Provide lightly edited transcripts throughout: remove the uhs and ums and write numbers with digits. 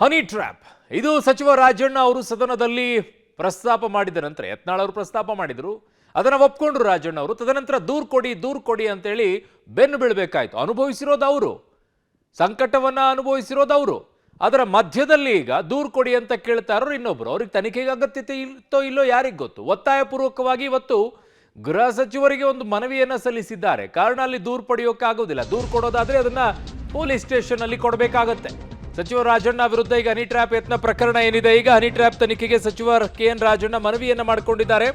Honey trap ಇದು ಸಚಿವ ರಾಜಣ್ಣ ಅವರು ಸದನದಲ್ಲಿ ಪ್ರಸ್ತಾಪ ಮಾಡಿದ ನಂತರ ಯತ್ನಾಳ್ ಅವರು ಪ್ರಸ್ತಾಪ ಮಾಡಿದ್ರು. ಅದನ್ನು ಒಪ್ಕೊಂಡ್ರು ರಾಜಣ್ಣ ಅವರು. ತದನಂತರ ದೂರು ಕೊಡಿ ಅಂತೇಳಿ ಬೆನ್ನು ಬೀಳಬೇಕಾಯ್ತು. ಅನುಭವಿಸಿರೋದು ಅವರು, ಸಂಕಟವನ್ನ ಅನುಭವಿಸಿರೋದು ಅವರು. ಅದರ ಮಧ್ಯದಲ್ಲಿ ಈಗ ದೂರು ಕೊಡಿ ಅಂತ ಕೇಳ್ತಾ ಇರೋರು ಇನ್ನೊಬ್ರು. ಅವ್ರಿಗೆ ತನಿಖೆಗೆ ಅಗತ್ಯತೆ ಇತ್ತೋ ಇಲ್ಲೋ ಯಾರಿಗೆ ಗೊತ್ತು. ಒತ್ತಾಯಪೂರ್ವಕವಾಗಿ ಇವತ್ತು ಗೃಹ ಸಚಿವರಿಗೆ ಒಂದು ಮನವಿಯನ್ನ ಸಲ್ಲಿಸಿದ್ದಾರೆ. ಕಾರಣ ಅಲ್ಲಿ ದೂರು ಪಡೆಯೋಕ್ಕಾಗೋದಿಲ್ಲ. ದೂರು ಕೊಡೋದಾದ್ರೆ ಅದನ್ನ ಪೊಲೀಸ್ ಸ್ಟೇಷನ್ ಅಲ್ಲಿ ಕೊಡಬೇಕಾಗತ್ತೆ. ಸಚಿವ ರಾಜಣ್ಣ ವಿರುದ್ಧ ಈಗ ಹನಿ ಟ್ರ್ಯಾಪ್ ಯತ್ನ ಪ್ರಕರಣ ಏನಿದೆ, ಈಗ ಹನಿ ಟ್ರ್ಯಾಪ್ ತನಿಖೆಗೆ ಸಚಿವ KN ರಾಜಣ್ಣ ಮನವಿಯನ್ನ ಮಾಡಿಕೊಂಡಿದ್ದಾರೆ.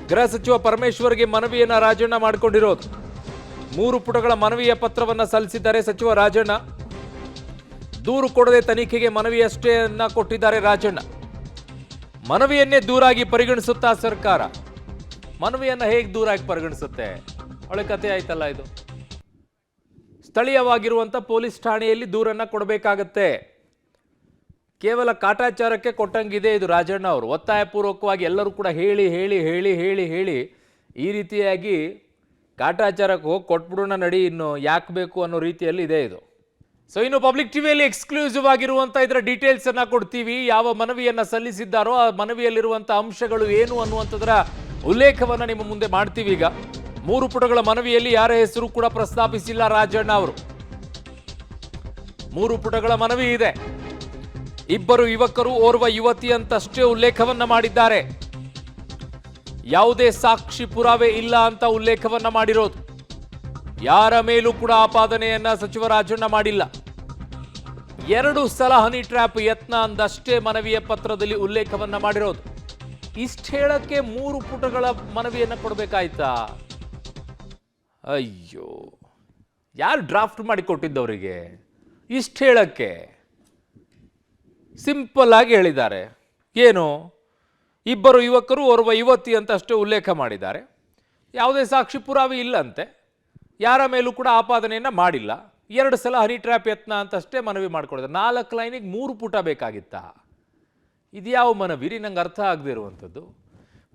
ಗೃಹ ಸಚಿವ ಪರಮೇಶ್ವರ್ಗೆ ಮನವಿಯನ್ನ ರಾಜಣ್ಣ ಮಾಡಿಕೊಂಡಿರೋದು. 3 ಪುಟಗಳ ಮನವಿಯ ಪತ್ರವನ್ನ ಸಲ್ಲಿಸಿದ್ದಾರೆ ಸಚಿವ ರಾಜಣ್ಣ. ದೂರು ಕೊಡದೆ ತನಿಖೆಗೆ ಮನವಿಯಷ್ಟೇ ಕೊಟ್ಟಿದ್ದಾರೆ ರಾಜಣ್ಣ. ಮನವಿಯನ್ನೇ ದೂರಾಗಿ ಪರಿಗಣಿಸುತ್ತಾ ಸರ್ಕಾರ? ಮನವಿಯನ್ನ ಹೇಗೆ ದೂರಾಗಿ ಪರಿಗಣಿಸುತ್ತೆ? ಒಳ್ಳೆ ಕಥೆ ಆಯ್ತಲ್ಲ ಇದು. ಸ್ಥಳೀಯವಾಗಿರುವಂಥ ಪೊಲೀಸ್ ಠಾಣೆಯಲ್ಲಿ ದೂರನ್ನ ಕೊಡಬೇಕಾಗತ್ತೆ. ಕೇವಲ ಕಾಟಾಚಾರಕ್ಕೆ ಕೊಟ್ಟಂಗಿದೆ ಇದು ರಾಜಣ್ಣ ಅವರು. ಒತ್ತಾಯಪೂರ್ವಕವಾಗಿ ಎಲ್ಲರೂ ಕೂಡ ಹೇಳಿ ಹೇಳಿ ಹೇಳಿ ಹೇಳಿ ಹೇಳಿ ಈ ರೀತಿಯಾಗಿ ಕಾಟಾಚಾರಕ್ಕೆ ಹೋಗಿ ಕೊಟ್ಬಿಡೋಣ ನಡಿ, ಇನ್ನು ಯಾಕೆ ಬೇಕು ಅನ್ನೋ ರೀತಿಯಲ್ಲಿ ಇದೆ ಇದು. ಸೊ ಇನ್ನು ಪಬ್ಲಿಕ್ ಟಿವಿಯಲ್ಲಿ ಎಕ್ಸ್ಕ್ಲೂಸಿವ್ ಆಗಿರುವಂಥ ಇದರ ಡೀಟೇಲ್ಸ್ ಅನ್ನ ಕೊಡ್ತೀವಿ. ಯಾವ ಮನವಿಯನ್ನ ಸಲ್ಲಿಸಿದ್ದಾರೋ ಆ ಮನವಿಯಲ್ಲಿರುವಂಥ ಅಂಶಗಳು ಏನು ಅನ್ನುವಂಥದ್ರ ಉಲ್ಲೇಖವನ್ನ ನಿಮ್ಮ ಮುಂದೆ ಮಾಡ್ತೀವಿ. ಈಗ 3 ಪುಟಗಳ ಮನವಿಯಲ್ಲಿ ಯಾರ ಹೆಸರು ಕೂಡ ಪ್ರಸ್ತಾಪಿಸಿಲ್ಲ ರಾಜಣ್ಣ ಅವರು. 3 ಪುಟಗಳ ಮನವಿ ಇದೆ. 2 ಯುವಕರು, ಓರ್ವ ಯುವತಿ ಅಂತಷ್ಟೇ ಉಲ್ಲೇಖವನ್ನ ಮಾಡಿದ್ದಾರೆ. ಯಾವುದೇ ಸಾಕ್ಷಿ ಪುರಾವೆ ಇಲ್ಲ ಅಂತ ಉಲ್ಲೇಖವನ್ನ ಮಾಡಿರೋದು. ಯಾರ ಮೇಲೂ ಕೂಡ ಆಪಾದನೆಯನ್ನ ಸಚಿವ ರಾಜಣ್ಣ ಮಾಡಿಲ್ಲ. 2 ಸಲ ಹನಿ ಟ್ರ್ಯಾಪ್ ಯತ್ನ ಅಂದಷ್ಟೇ ಮನವಿಯ ಪತ್ರದಲ್ಲಿ ಉಲ್ಲೇಖವನ್ನ ಮಾಡಿರೋದು. ಇಷ್ಟ ಹೇಳಕ್ಕೆ 3 ಪುಟಗಳ ಮನವಿಯನ್ನ ಕೊಡಬೇಕಾಯ್ತಾ? ಅಯ್ಯೋ, ಯಾರು ಡ್ರಾಫ್ಟ್ ಮಾಡಿ ಕೊಟ್ಟಿದ್ದವರಿಗೆ ಇಷ್ಟ ಹೇಳಕ್ಕೆ? ಸಿಂಪಲ್ ಆಗಿ ಹೇಳಿದ್ದಾರೆ. ಏನು, 2 ಯುವಕರು, ಓರ್ವ ಯುವತಿ ಅಂತ ಅಷ್ಟೇ ಉಲ್ಲೇಖ ಮಾಡಿದ್ದಾರೆ. ಯಾವುದೇ ಸಾಕ್ಷಿ ಪುರಾವೆ ಇಲ್ಲಂತೆ. ಯಾರ ಮೇಲೂ ಕೂಡ ಆಪಾದನೆಯನ್ನ ಮಾಡಿಲ್ಲ. 2 ಸಲ ಹನಿ ಟ್ರ್ಯಾಪ್ ಯತ್ನ ಅಂತಷ್ಟೇ ಮನವಿ ಮಾಡ್ಕೊಡಿದ್ದಾರೆ. 4 ಲೈನಿಗೆ 3 ಪುಟ ಬೇಕಾಗಿತ್ತಾ? ಇದ್ಯಾವ ಮನವಿ? ನಂಗೆ ಅರ್ಥ ಆಗದೆ ಇರುವಂಥದ್ದು.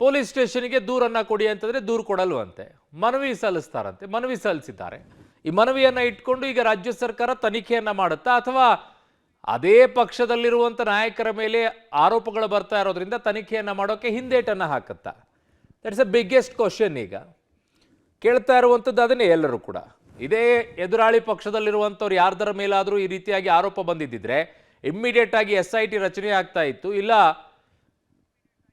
ಪೊಲೀಸ್ ಸ್ಟೇಷನ್ಗೆ ದೂರನ್ನ ಕೊಡಿ ಅಂತಂದ್ರೆ ದೂರು ಕೊಡಲ್ವಂತೆ, ಮನವಿ ಸಲ್ಲಿಸ್ತಾರಂತೆ. ಮನವಿ ಸಲ್ಲಿಸಿದ್ದಾರೆ. ಈ ಮನವಿಯನ್ನ ಇಟ್ಕೊಂಡು ಈಗ ರಾಜ್ಯ ಸರ್ಕಾರ ತನಿಖೆಯನ್ನ ಮಾಡುತ್ತಾ, ಅಥವಾ ಅದೇ ಪಕ್ಷದಲ್ಲಿರುವಂಥ ನಾಯಕರ ಮೇಲೆ ಆರೋಪಗಳು ಬರ್ತಾ ಇರೋದ್ರಿಂದ ತನಿಖೆಯನ್ನ ಮಾಡೋಕೆ ಹಿಂದೇಟನ್ನ ಹಾಕುತ್ತಾ? That's a biggest question. ಈಗ ಕೇಳ್ತಾ ಇರುವಂಥದ್ದು ಅದನ್ನೇ ಎಲ್ಲರೂ ಕೂಡ. ಇದೇ ಎದುರಾಳಿ ಪಕ್ಷದಲ್ಲಿರುವಂಥವ್ರು ಯಾರ್ದರ ಮೇಲಾದರೂ ಈ ರೀತಿಯಾಗಿ ಆರೋಪ ಬಂದಿದ್ದಿದ್ರೆ ಇಮ್ಮಿಡಿಯೇಟ್ ಆಗಿ SIT ರಚನೆ ಆಗ್ತಾ ಇತ್ತು, ಇಲ್ಲ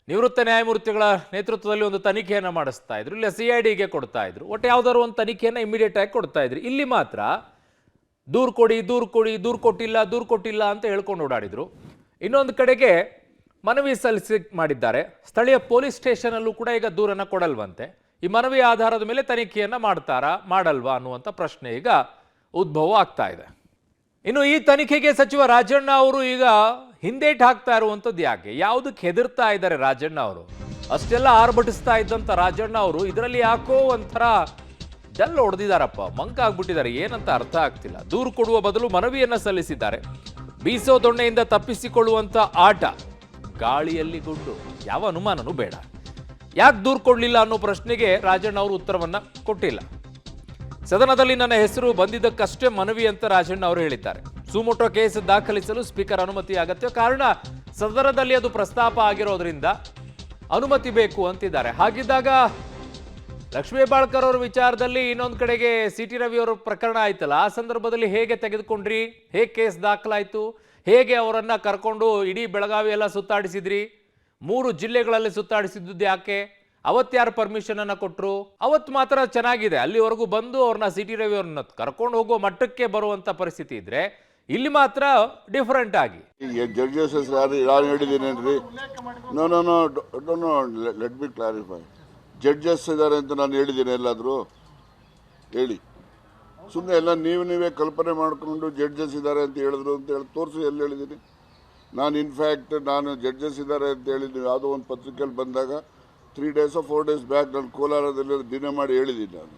ನಿವೃತ್ತ ನ್ಯಾಯಮೂರ್ತಿಗಳ ನೇತೃತ್ವದಲ್ಲಿ ಒಂದು ತನಿಖೆಯನ್ನು ಮಾಡಿಸ್ತಾ ಇದ್ರು, ಇಲ್ಲ CIDಗೆ ಕೊಡ್ತಾ ಇದ್ರು. ಒಟ್ಟು ಯಾವ್ದಾದ್ರು ಒಂದು ತನಿಖೆಯನ್ನು ಇಮ್ಮಿಡಿಯೇಟ್ ಆಗಿ ಕೊಡ್ತಾ ಇದ್ರು. ಇಲ್ಲಿ ಮಾತ್ರ ದೂರು ಕೊಡಿ, ದೂರು ಕೊಟ್ಟಿಲ್ಲ ಅಂತ ಹೇಳ್ಕೊಂಡು ಓಡಾಡಿದ್ರು. ಇನ್ನೊಂದು ಕಡೆಗೆ ಮನವಿ ಸಲ್ಲಿಸಿ ಮಾಡಿದ್ದಾರೆ. ಸ್ಥಳೀಯ ಪೊಲೀಸ್ ಸ್ಟೇಷನ್ ಅಲ್ಲೂ ಕೂಡ ಈಗ ದೂರನ್ನ ಕೊಡಲ್ವಂತೆ. ಈ ಮನವಿ ಆಧಾರದ ಮೇಲೆ ತನಿಖೆಯನ್ನ ಮಾಡಲ್ವಾ ಅನ್ನುವಂಥ ಪ್ರಶ್ನೆ ಈಗ ಉದ್ಭವ ಆಗ್ತಾ ಇದೆ. ಇನ್ನು ಈ ತನಿಖೆಗೆ ಸಚಿವ ರಾಜಣ್ಣ ಅವರು ಈಗ ಹಿಂದೇಟ್ ಹಾಕ್ತಾ ಇರುವಂಥದ್ದು ಯಾಕೆ? ಯಾವುದಕ್ಕೆ ಹೆದರ್ತಾ ಇದ್ದಾರೆ ರಾಜಣ್ಣ ಅವರು? ಅಷ್ಟೆಲ್ಲ ಆರ್ಭಟಿಸ್ತಾ ಇದ್ದಂಥ ರಾಜಣ್ಣ ಅವರು ಇದರಲ್ಲಿ ಯಾಕೋ ಒಂಥರ ಡಲ್ ಹೊಡೆದಿದ್ದಾರಪ್ಪ, ಮಂಕ ಆಗ್ಬಿಟ್ಟಿದ್ದಾರೆ. ಏನಂತ ಅರ್ಥ ಆಗ್ತಿಲ್ಲ. ದೂರು ಕೊಡುವ ಬದಲು ಮನವಿಯನ್ನ ಸಲ್ಲಿಸಿದ್ದಾರೆ. ಬೀಸೋ ದೊಣ್ಣೆಯಿಂದ ತಪ್ಪಿಸಿಕೊಳ್ಳುವಂಥ ಆಟ, ಗಾಳಿಯಲ್ಲಿ ಗುಂಡು. ಯಾವ ಅನುಮಾನನೂ ಬೇಡ. ಯಾಕೆ ದೂರು ಕೊಡಲಿಲ್ಲ ಅನ್ನೋ ಪ್ರಶ್ನೆಗೆ ರಾಜಣ್ಣ ಅವರು ಉತ್ತರವನ್ನ ಕೊಟ್ಟಿಲ್ಲ. ಸದನದಲ್ಲಿ ನನ್ನ ಹೆಸರು ಬಂದಿದ್ದಕ್ಕಷ್ಟೇ ಮನವಿ ಅಂತ ರಾಜಣ್ಣ ಅವರು ಹೇಳಿದ್ದಾರೆ. ಸುಮೋಟೋ ಕೇಸ್ ದಾಖಲಿಸಲು ಸ್ಪೀಕರ್ ಅನುಮತಿ ಅಗತ್ಯ. ಕಾರಣ ಸದನದಲ್ಲಿ ಅದು ಪ್ರಸ್ತಾಪ ಆಗಿರೋದ್ರಿಂದ ಅನುಮತಿ ಬೇಕು ಅಂತಿದ್ದಾರೆ. ಹಾಗಿದ್ದಾಗ ಲಕ್ಷ್ಮೀ ಹೆಬ್ಬಾಳ್ಕರ್ ಅವರ ವಿಚಾರದಲ್ಲಿ ಇನ್ನೊಂದು ಕಡೆಗೆ CT ರವಿ ಅವರ ಪ್ರಕರಣ ಆಯ್ತಲ್ಲ, ಆ ಸಂದರ್ಭದಲ್ಲಿ ಹೇಗೆ ತೆಗೆದುಕೊಂಡ್ರಿ? ಹೇಗೆ ಕೇಸ್ ದಾಖಲಾಯಿತು? ಹೇಗೆ ಅವರನ್ನ ಕರ್ಕೊಂಡು ಇಡೀ ಬೆಳಗಾವಿ ಎಲ್ಲ ಸುತ್ತಾಡಿಸಿದ್ರಿ? 3 ಜಿಲ್ಲೆಗಳಲ್ಲಿ ಸುತ್ತಾಡಿಸಿದ್ದು ಯಾಕೆ? ಅವತ್ತು ಯಾರು ಪರ್ಮಿಷನ್ ಅನ್ನ ಕೊಟ್ಟರು? ಅವತ್ತು ಮಾತ್ರ ಚೆನ್ನಾಗಿದೆ. ಅಲ್ಲಿವರೆಗೂ ಬಂದು ಅವ್ರನ್ನ CT ರವಿ ಅವ್ರನ್ನ ಕರ್ಕೊಂಡು ಹೋಗೋ ಮಟ್ಟಕ್ಕೆ ಬರುವಂತ ಪರಿಸ್ಥಿತಿ ಇದ್ರೆ, ಇಲ್ಲಿ ಮಾತ್ರ ಡಿಫರೆಂಟ್ ಆಗಿ ಜಡ್ಜಸ್ ನಾನು ಹೇಳಿದ್ದೀನೇನ್ರಿ? No let be clarify. Judges ಇದ್ದಾರೆ ಅಂತ ನಾನು ಹೇಳಿದ್ದೀನಿ ಎಲ್ಲಾದರೂ? ಹೇಳಿ. ಸುಮ್ಮನೆ ಎಲ್ಲ ನೀವೇ ಕಲ್ಪನೆ ಮಾಡಿಕೊಂಡು ಜಡ್ಜಸ್ ಇದ್ದಾರೆ ಅಂತ ಹೇಳಿದ್ರು ಅಂತ ಹೇಳಿ ತೋರಿಸಿ ಎಲ್ಲಿ ಹೇಳಿದ್ದೀನಿ ನಾನು? ಇನ್ಫ್ಯಾಕ್ಟ್ ನಾನು ಜಡ್ಜಸ್ ಇದ್ದಾರೆ ಅಂತ ಹೇಳಿದ್ದೀನಿ ಯಾವುದೋ ಒಂದು ಪತ್ರಿಕೆಯಲ್ಲಿ ಬಂದಾಗ 3 days or 4 days ಬ್ಯಾಕ್ ನಾನು ಕೋಲಾರದಲ್ಲಿ ದಿನ ಮಾಡಿ ಹೇಳಿದ್ದೀನಿ. ನಾನು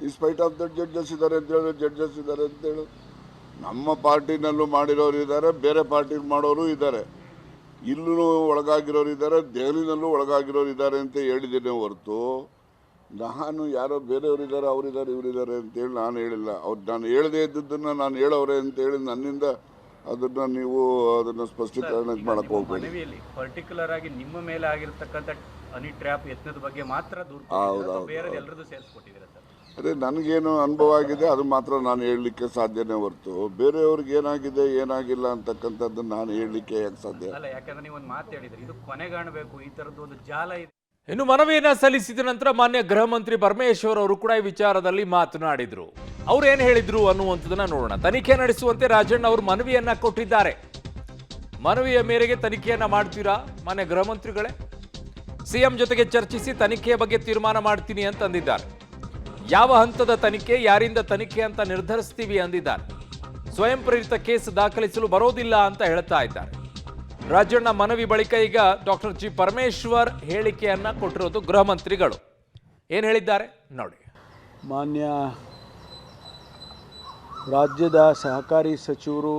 ಇನ್ಸ್ಪೈಟ್ ಆಫ್ ದಟ್ ಜಡ್ಜಸ್ ಇದ್ದಾರೆ ಅಂತ ಹೇಳಿದ್ರೆ ಜಡ್ಜಸ್ ಇದ್ದಾರೆ ಅಂತ ಹೇಳೋದು. ನಮ್ಮ ಪಾರ್ಟಿನಲ್ಲೂ ಮಾಡಿರೋರು ಇದ್ದಾರೆ, ಬೇರೆ ಪಾರ್ಟಿ ಮಾಡೋರು ಇದ್ದಾರೆ, ಇಲ್ಲೂ ಒಳಗಾಗಿರೋರು ಇದ್ದಾರೆ, ದೆಹಲಿನಲ್ಲೂ ಒಳಗಾಗಿರೋರು ಇದ್ದಾರೆ ಅಂತ ಹೇಳಿದ್ದೇನೆ ಹೊರತು ನಾನು ಯಾರೋ ಬೇರೆಯವರಿದ್ದಾರೆ, ಅವರಿದ್ದಾರೆ, ಇವರಿದ್ದಾರೆ ಅಂತೇಳಿ ನಾನು ಹೇಳಿಲ್ಲ. ನಾನು ಹೇಳದೇ ಇದ್ದದ್ದನ್ನು ನಾನು ಹೇಳೋರೆ ಅಂತೇಳಿ ನನ್ನಿಂದ ಅದನ್ನು ನೀವು ಅದನ್ನು ಸ್ಪಷ್ಟೀಕರಣ ಮಾಡಕ್ಕೆ ಹೋಗ್ಬೇಡಿ. ಮನವಿಯಲ್ಲಿ ಪರ್ಟಿಕ್ಯುಲರ್ ಆಗಿ ನಿಮ್ಮ ಮೇಲೆ ಆಗಿರ್ತಕ್ಕಂಥ ಹನಿ ಟ್ರ್ಯಾಪ್ ಯತ್ನದ ಬಗ್ಗೆ ಮಾತ್ರ ದೂರ ಬೇರೆ ಎಲ್ಲರದ್ದು ಸೇರಿಸ್ಕೊಟ್ಟಿದ್ದೀರಾ ಸರ್? ಅದೇ ನನಗೇನು ಅನುಭವ ಆಗಿದೆ ಅದು ಮಾತ್ರ ನಾನು ಹೇಳಲಿಕ್ಕೆ ಸಾಧ್ಯನೇ ಹೊರತು ಬೇರೆಯವ್ರಿಗೆ ಏನಾಗಿದೆ ಏನಾಗಿಲ್ಲ ಅಂತಕ್ಕಂಥದ್ದನ್ನು ನಾನು ಹೇಳಲಿಕ್ಕೆ ಯಾಕೆ ಸಾಧ್ಯ? ಅಲ್ಲ, ಯಾಕಂದ್ರೆ ನೀವು ಒಂದು ಮಾತು ಹೇಳಿದ್ರಿ, ಇದು ಕೊನೆಗಾಣಬೇಕು, ಈ ಥರದ್ದು ಒಂದು ಜಾಲ ಇದೆ. ಇನ್ನು ಮನವಿಯನ್ನ ಸಲ್ಲಿಸಿದ ನಂತರ ಮಾನ್ಯ ಗೃಹ ಮಂತ್ರಿ ಪರಮೇಶ್ವರ್ ಅವರು ಕೂಡ ಈ ವಿಚಾರದಲ್ಲಿ ಮಾತನಾಡಿದ್ರು. ಅವ್ರು ಏನ್ ಹೇಳಿದ್ರು ಅನ್ನುವಂಥದ್ದನ್ನ ನೋಡೋಣ. ತನಿಖೆ ನಡೆಸುವಂತೆ ರಾಜಣ್ಣ ಅವರು ಮನವಿಯನ್ನ ಕೊಟ್ಟಿದ್ದಾರೆ. ಮನವಿಯ ಮೇರೆಗೆ ತನಿಖೆಯನ್ನ ಮಾಡ್ತೀರಾ ಮಾನ್ಯ ಗೃಹ ಮಂತ್ರಿಗಳೇ? ಸಿಎಂ ಜೊತೆಗೆ ಚರ್ಚಿಸಿ ತನಿಖೆಯ ಬಗ್ಗೆ ತೀರ್ಮಾನ ಮಾಡ್ತೀನಿ ಅಂತ ಅಂದಿದ್ದಾರೆ. ಯಾವ ಹಂತದ ತನಿಖೆ, ಯಾರಿಂದ ತನಿಖೆ ಅಂತ ನಿರ್ಧರಿಸ್ತೀವಿ ಅಂದಿದ್ದಾರೆ. ಸ್ವಯಂ ಪ್ರೇರಿತ ಕೇಸ್ ದಾಖಲಿಸಲು ಬರೋದಿಲ್ಲ ಅಂತ ಹೇಳ್ತಾ ಇದ್ದಾರೆ. ರಾಜಣ್ಣ ಮನವಿ ಬಳಿಕ ಈಗ ಡಾಕ್ಟರ್ ಜಿ ಪರಮೇಶ್ವರ್ ಹೇಳಿಕೆಯನ್ನ ಕೊಟ್ಟಿರೋದು ಗೃಹ ಮಂತ್ರಿಗಳು. ಏನು ಹೇಳಿದ್ದಾರೆ ನೋಡಿ. ಮಾನ್ಯ ರಾಜ್ಯದ ಸಹಕಾರಿ ಸಚಿವರು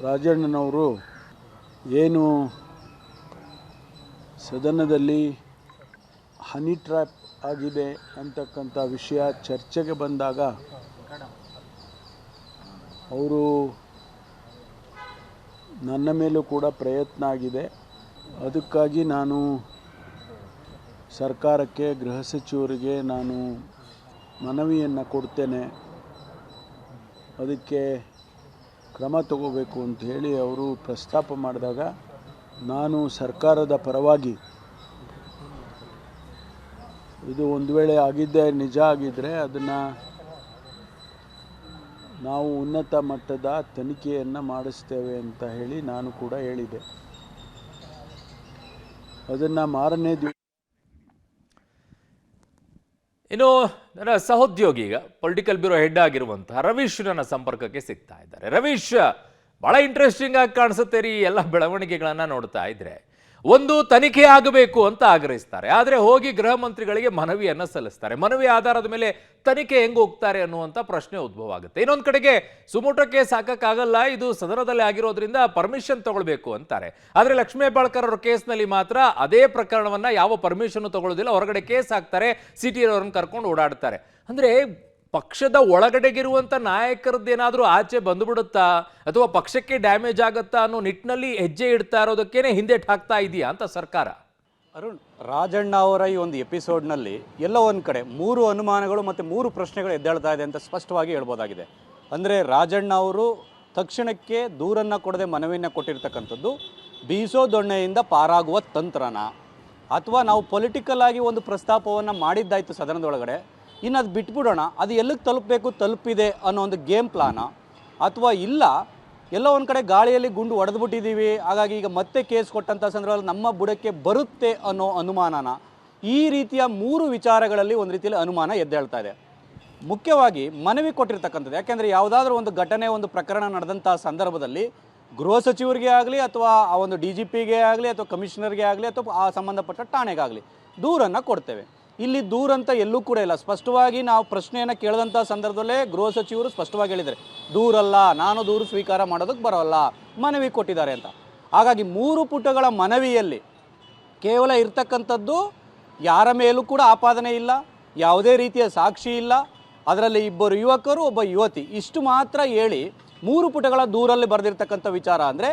ರಾಜಣ್ಣನವರು ಏನು ಸದನದಲ್ಲಿ ಹನಿ ಟ್ರ್ಯಾಪ್ ಆಗಿದೆ ಅಂತಕ್ಕಂಥ ವಿಷಯ ಚರ್ಚೆಗೆ ಬಂದಾಗ ಅವರು ನನ್ನ ಮೇಲೂ ಕೂಡ ಪ್ರಯತ್ನ ಆಗಿದೆ. ಅದಕ್ಕಾಗಿ ನಾನು ಸರ್ಕಾರಕ್ಕೆ, ಗೃಹ ಸಚಿವರಿಗೆ ನಾನು ಮನವಿಯನ್ನು ಕೊಡ್ತೇನೆ, ಅದಕ್ಕೆ ಕ್ರಮ ತಗೋಬೇಕು ಅಂತ ಹೇಳಿ ಅವರು ಪ್ರಸ್ತಾಪ ಮಾಡಿದಾಗ ನಾನು ಸರ್ಕಾರದ ಪರವಾಗಿ ಇದು ಒಂದು ವೇಳೆ ಆಗಿದ್ದೇ ನಿಜ ಆಗಿದ್ದರೆ ಅದನ್ನು ನಾವು ಉನ್ನತ ಮಟ್ಟದ ತನಿಖೆಯನ್ನು ಮಾಡಿಸ್ತೇವೆ ಅಂತ ಹೇಳಿ ನಾನು ಕೂಡ ಹೇಳಿದೆ. ಅದನ್ನು ಮಾರನೇ ಇನ್ನು ನನ್ನ ಸಹೋದ್ಯೋಗಿ ಈಗ ಪೊಲಿಟಿಕಲ್ ಬ್ಯೂರೋ ಹೆಡ್ ಆಗಿರುವಂತಹ ರವೀಶ್ ನನ್ನ ಸಂಪರ್ಕಕ್ಕೆ ಸಿಗ್ತಾ ಇದ್ದಾರೆ. ರವೀಶ್, ಬಹಳ ಇಂಟ್ರೆಸ್ಟಿಂಗ್ ಆಗಿ ಕಾಣಿಸುತ್ತೆ ರೀ ಎಲ್ಲ ಬೆಳವಣಿಗೆಗಳನ್ನ ನೋಡ್ತಾ ಇದ್ರೆ. ಒಂದು ತನಿಖೆ ಆಗಬೇಕು ಅಂತ ಆಗ್ರಹಿಸ್ತಾರೆ, ಆದರೆ ಹೋಗಿ ಗೃಹ ಮಂತ್ರಿಗಳಿಗೆ ಮನವಿಯನ್ನ ಸಲ್ಲಿಸ್ತಾರೆ. ಮನವಿ ಆಧಾರದ ಮೇಲೆ ತನಿಖೆ ಹೆಂಗ್ ಹೋಗ್ತಾರೆ ಅನ್ನುವಂಥ ಪ್ರಶ್ನೆ ಉದ್ಭವ ಆಗುತ್ತೆ. ಇನ್ನೊಂದು ಕಡೆಗೆ ಸುಮೋಟೋ ಕೇಸ್ ಹಾಕಕ್ಕಾಗಲ್ಲ, ಇದು ಸದನದಲ್ಲಿ ಆಗಿರೋದ್ರಿಂದ ಪರ್ಮಿಷನ್ ತಗೊಳ್ಬೇಕು ಅಂತಾರೆ. ಆದರೆ ಲಕ್ಷ್ಮೀ ಹೆಬ್ಬಾಳ್ಕರ್ ಅವರ ಕೇಸ್ನಲ್ಲಿ ಮಾತ್ರ ಅದೇ ಪ್ರಕರಣವನ್ನ ಯಾವ ಪರ್ಮಿಷನ್ ತಗೊಳ್ಳೋದಿಲ್ಲ, ಹೊರಗಡೆ ಕೇಸ್ ಹಾಕ್ತಾರೆ, ಸಿಟಿ ಅವರನ್ನು ಕರ್ಕೊಂಡು ಓಡಾಡ್ತಾರೆ. ಅಂದ್ರೆ ಪಕ್ಷದ ಒಳಗಡೆಗಿರುವಂಥ ನಾಯಕರದ್ದೇನಾದರೂ ಆಚೆ ಬಂದುಬಿಡುತ್ತಾ ಅಥವಾ ಪಕ್ಷಕ್ಕೆ ಡ್ಯಾಮೇಜ್ ಆಗುತ್ತಾ ಅನ್ನೋ ನಿಟ್ಟಿನಲ್ಲಿ ಹೆಜ್ಜೆ ಇಡ್ತಾ ಇರೋದಕ್ಕೇನೆ ಹಿಂದೆಟ್ ಹಾಕ್ತಾ ಇದೆಯಾ ಅಂತ ಸರ್ಕಾರ? ಅರುಣ್, ರಾಜಣ್ಣ ಅವರ ಈ ಒಂದು ಎಪಿಸೋಡ್ನಲ್ಲಿ ಎಲ್ಲೋ ಒಂದು ಕಡೆ 3 ಅನುಮಾನಗಳು ಮತ್ತು 3 ಪ್ರಶ್ನೆಗಳು ಎದ್ದೇಳ್ತಾ ಇದೆ ಅಂತ ಸ್ಪಷ್ಟವಾಗಿ ಹೇಳ್ಬೋದಾಗಿದೆ. ಅಂದರೆ ರಾಜಣ್ಣ ಅವರು ತಕ್ಷಣಕ್ಕೆ ದೂರನ್ನು ಕೊಡದೆ ಮನವಿಯನ್ನು ಕೊಟ್ಟಿರ್ತಕ್ಕಂಥದ್ದು ಬೀಸೋ ದೊಣ್ಣೆಯಿಂದ ಪಾರಾಗುವ ತಂತ್ರನ, ಅಥವಾ ನಾವು ಪೊಲಿಟಿಕಲ್ ಆಗಿ ಒಂದು ಪ್ರಸ್ತಾಪವನ್ನು ಮಾಡಿದ್ದಾಯಿತು ಸದನದೊಳಗಡೆ, ಇನ್ನು ಅದು ಬಿಟ್ಬಿಡೋಣ, ಅದು ಎಲ್ಲಿಗೆ ತಲುಪಬೇಕು ತಲುಪಿದೆ ಅನ್ನೋ ಒಂದು ಗೇಮ್ ಪ್ಲಾನ, ಅಥವಾ ಇಲ್ಲ ಎಲ್ಲೋ ಒಂದು ಕಡೆ ಗಾಳಿಯಲ್ಲಿ ಗುಂಡು ಹೊಡೆದ್ಬಿಟ್ಟಿದ್ದೀವಿ, ಹಾಗಾಗಿ ಈಗ ಮತ್ತೆ ಕೇಸ್ ಕೊಟ್ಟಂಥ ಸಂದರ್ಭದಲ್ಲಿ ನಮ್ಮ ಬುಡಕ್ಕೆ ಬರುತ್ತೆ ಅನ್ನೋ ಅನುಮಾನನ, ಈ ರೀತಿಯ 3 ವಿಚಾರಗಳಲ್ಲಿ ಒಂದು ರೀತಿಯಲ್ಲಿ ಅನುಮಾನ ಎದ್ದೇಳ್ತಾ ಇದೆ. ಮುಖ್ಯವಾಗಿ ಮನವಿ ಕೊಟ್ಟಿರ್ತಕ್ಕಂಥದ್ದು, ಯಾಕೆಂದರೆ ಯಾವುದಾದ್ರೂ ಒಂದು ಘಟನೆ, ಒಂದು ಪ್ರಕರಣ ನಡೆದಂಥ ಸಂದರ್ಭದಲ್ಲಿ ಗೃಹ ಸಚಿವರಿಗೆ ಆಗಲಿ ಅಥವಾ ಆ ಒಂದು DGPಗೆ ಆಗಲಿ ಅಥವಾ ಕಮಿಷನರ್ಗೆ ಆಗಲಿ ಅಥವಾ ಆ ಸಂಬಂಧಪಟ್ಟ ಠಾಣೆಗಾಗಲಿ ದೂರನ್ನು ಕೊಡ್ತೇವೆ. ಇಲ್ಲಿ ದೂರಂತ ಎಲ್ಲೂ ಕೂಡ ಇಲ್ಲ. ಸ್ಪಷ್ಟವಾಗಿ ನಾವು ಪ್ರಶ್ನೆಯನ್ನು ಕೇಳಿದಂಥ ಸಂದರ್ಭದಲ್ಲೇ ಗೃಹ ಸಚಿವರು ಸ್ಪಷ್ಟವಾಗಿ ಹೇಳಿದ್ದಾರೆ, ದೂರಲ್ಲ, ನಾನು ದೂರು ಸ್ವೀಕಾರ ಮಾಡೋದಕ್ಕೆ ಬರೋಲ್ಲ, ಮನವಿ ಕೊಟ್ಟಿದ್ದಾರೆ ಅಂತ. ಹಾಗಾಗಿ 3 ಪುಟಗಳ ಮನವಿಯಲ್ಲಿ ಕೇವಲ ಇರ್ತಕ್ಕಂಥದ್ದು ಯಾರ ಮೇಲೂ ಕೂಡ ಆಪಾದನೆ ಇಲ್ಲ, ಯಾವುದೇ ರೀತಿಯ ಸಾಕ್ಷಿ ಇಲ್ಲ, ಅದರಲ್ಲಿ 2 ಯುವಕರು, ಒಬ್ಬ ಯುವತಿ, ಇಷ್ಟು ಮಾತ್ರ ಹೇಳಿ 3 ಪುಟಗಳ ದೂರಲ್ಲಿ ಬರೆದಿರ್ತಕ್ಕಂಥ ವಿಚಾರ. ಅಂದರೆ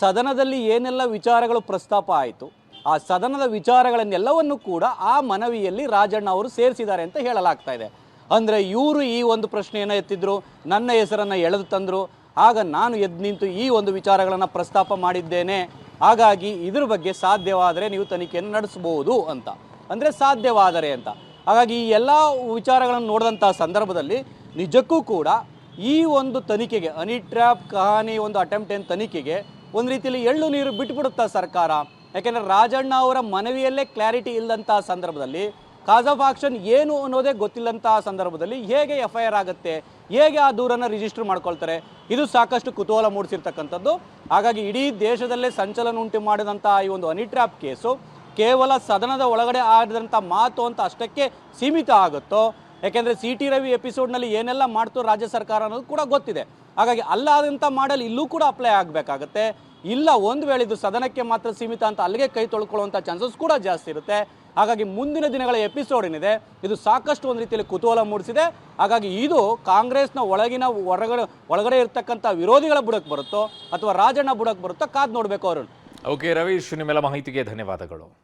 ಸದನದಲ್ಲಿ ಏನೆಲ್ಲ ವಿಚಾರಗಳು ಪ್ರಸ್ತಾಪ ಆಯಿತು, ಆ ಸದನದ ವಿಚಾರಗಳನ್ನೆಲ್ಲವನ್ನು ಕೂಡ ಆ ಮನವಿಯಲ್ಲಿ ರಾಜಣ್ಣ ಅವರು ಸೇರಿಸಿದ್ದಾರೆ ಅಂತ ಹೇಳಲಾಗ್ತಾ ಇದೆ. ಅಂದರೆ ಇವರು ಈ ಒಂದು ಪ್ರಶ್ನೆಯನ್ನು ಎತ್ತಿದ್ರು, ನನ್ನ ಹೆಸರನ್ನು ಎಳೆದು ತಂದರು, ಆಗ ನಾನು ಎದ್ದು ನಿಂತು ಈ ಒಂದು ವಿಚಾರಗಳನ್ನು ಪ್ರಸ್ತಾಪ ಮಾಡಿದ್ದೇನೆ, ಹಾಗಾಗಿ ಇದ್ರ ಬಗ್ಗೆ ಸಾಧ್ಯವಾದರೆ ನೀವು ತನಿಖೆಯನ್ನು ನಡೆಸಬಹುದು ಅಂತ. ಅಂದರೆ ಸಾಧ್ಯವಾದರೆ ಅಂತ. ಹಾಗಾಗಿ ಈ ಎಲ್ಲ ವಿಚಾರಗಳನ್ನು ನೋಡಿದಂಥ ಸಂದರ್ಭದಲ್ಲಿ ನಿಜಕ್ಕೂ ಕೂಡ ಈ ಒಂದು ತನಿಖೆಗೆ, ಹನಿ ಟ್ರ್ಯಾಪ್ ಕಹಾನಿ ಒಂದು ಅಟೆಂಪ್ಟ್ ಏನು ತನಿಖೆಗೆ ಒಂದು ರೀತಿಯಲ್ಲಿ ಎಳ್ಳು ನೀರು ಬಿಟ್ಬಿಡುತ್ತಾ ಸರ್ಕಾರ? ಯಾಕೆಂದರೆ ರಾಜಣ್ಣ ಅವರ ಮನವಿಯಲ್ಲೇ ಕ್ಲಾರಿಟಿ ಇಲ್ಲದಂಥ ಸಂದರ್ಭದಲ್ಲಿ, ಕಾಸ್ ಆಫ್ ಆಕ್ಷನ್ ಏನು ಅನ್ನೋದೇ ಗೊತ್ತಿಲ್ಲಂತಹ ಸಂದರ್ಭದಲ್ಲಿ ಹೇಗೆ FIR ಆಗುತ್ತೆ, ಹೇಗೆ ಆ ದೂರನ್ನು ರಿಜಿಸ್ಟರ್ ಮಾಡ್ಕೊಳ್ತಾರೆ? ಇದು ಸಾಕಷ್ಟು ಕುತೂಹಲ ಮೂಡಿಸಿರ್ತಕ್ಕಂಥದ್ದು. ಹಾಗಾಗಿ ಇಡೀ ದೇಶದಲ್ಲೇ ಸಂಚಲನ ಉಂಟು ಮಾಡಿದಂಥ ಈ ಒಂದು ಹನಿ ಟ್ರ್ಯಾಪ್ ಕೇಸು ಕೇವಲ ಸದನದ ಒಳಗಡೆ ಆಡಿದಂಥ ಮಾತು ಅಂತ ಅಷ್ಟಕ್ಕೆ ಸೀಮಿತ ಆಗುತ್ತೋ? ಯಾಕೆಂದರೆ CT ರವಿ ಎಪಿಸೋಡ್ನಲ್ಲಿ ಏನೆಲ್ಲ ಮಾಡ್ತು ರಾಜ್ಯ ಸರ್ಕಾರ ಅನ್ನೋದು ಕೂಡ ಗೊತ್ತಿದೆ. ಹಾಗಾಗಿ ಅಲ್ಲಾದಂಥ ಮಾಡಲ್ ಇಲ್ಲೂ ಕೂಡ ಅಪ್ಲೈ ಆಗಬೇಕಾಗತ್ತೆ. ಇಲ್ಲ ಒಂದು ವೇಳೆ ಇದು ಸದನಕ್ಕೆ ಮಾತ್ರ ಸೀಮಿತ ಅಂತ ಅಲ್ಲಿಗೆ ಕೈ ತೊಳ್ಕೊಳ್ಳುವಂಥ ಚಾನ್ಸಸ್ ಕೂಡ ಜಾಸ್ತಿ ಇರುತ್ತೆ. ಹಾಗಾಗಿ ಮುಂದಿನ ದಿನಗಳ ಎಪಿಸೋಡ್ ಏನಿದೆ ಇದು ಸಾಕಷ್ಟು ಒಂದು ರೀತಿಯಲ್ಲಿ ಕುತೂಹಲ ಮೂಡಿಸಿದೆ. ಹಾಗಾಗಿ ಇದು ಕಾಂಗ್ರೆಸ್ನ ಒಳಗಡೆ ಇರ್ತಕ್ಕಂಥ ವಿರೋಧಿಗಳ ಬುಡಕ್ಕೆ ಬರುತ್ತೋ ಅಥವಾ ರಾಜಣ್ಣ ಬುಡಕ್ಕೆ ಬರುತ್ತೋ ಕಾದು ನೋಡಬೇಕು. ಅರುಣ್. ಓಕೆ ರವೀಶ್, ನಿಮ್ಮೆಲ್ಲ ಮಾಹಿತಿಗೆ ಧನ್ಯವಾದಗಳು.